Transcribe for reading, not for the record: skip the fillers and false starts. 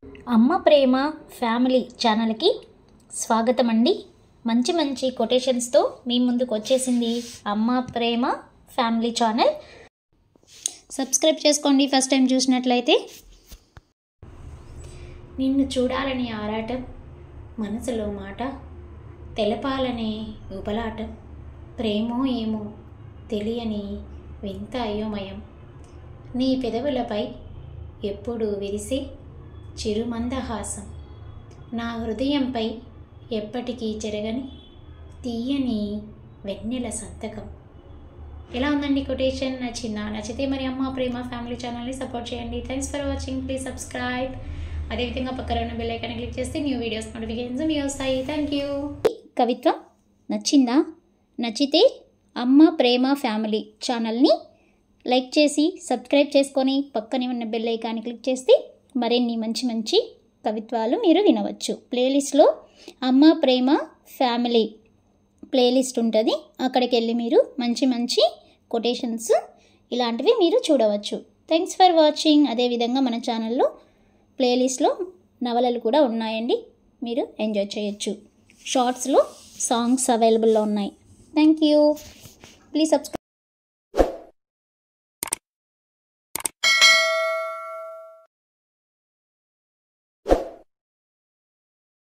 అమ్మ ప్రేమ ఫ్యామిలీ ఛానల్కి స్వాగతం అండి. మంచి మంచి కొటేషన్స్తో మీ ముందుకు వచ్చేసింది అమ్మ ప్రేమ ఫ్యామిలీ ఛానల్. సబ్స్క్రైబ్ చేసుకోండి ఫస్ట్ టైం చూసినట్లయితే. నిన్ను చూడాలని ఆరాటం, మనసులో మాట, తెలపాలనే ఉబలాటం, ప్రేమో ఏమో తెలియని వింత అయోమయం, నీ పెదవులపై ఎప్పుడు విరిసే చిరుమందహాసం, నా హృదయంపై ఎప్పటికీ జరగని తీయని వెన్నెల సంతకం. ఎలా ఉందండి కొటేషన్? నచ్చితే మరి అమ్మ ప్రేమ ఫ్యామిలీ ఛానల్ని సపోర్ట్ చేయండి. Thanks for watching. Please subscribe. అదేవిధంగా పక్కన ఉన్న బెల్ ఐకాన్ క్లిక్ చేస్తే న్యూ వీడియోస్ నోటిఫికేషన్స్ మీ వస్తాయి. Thank you. కవిత్వం నచ్చిందా? నచ్చితే అమ్మ ప్రేమ ఫ్యామిలీ ఛానల్ని లైక్ చేసి సబ్స్క్రైబ్ చేసుకొని పక్కనే ఉన్న బెల్ ఐకాన్ క్లిక్ చేస్తే మరిన్ని మంచి మంచి కవిత్వాలు మీరు వినవచ్చు. ప్లేలిస్ట్లో అమ్మ ప్రేమ ఫ్యామిలీ ప్లేలిస్ట్ ఉంటుంది. అక్కడికి వెళ్ళి మీరు మంచి మంచి కొటేషన్స్ ఇలాంటివి మీరు చూడవచ్చు. Thanks for watching. అదేవిధంగా మన ఛానల్లో ప్లేలిస్ట్లో నవలలు కూడా ఉన్నాయండి, మీరు ఎంజాయ్ చేయొచ్చు. షార్ట్స్లో సాంగ్స్ అవైలబుల్లో ఉన్నాయి. Thank you. Please subscribe.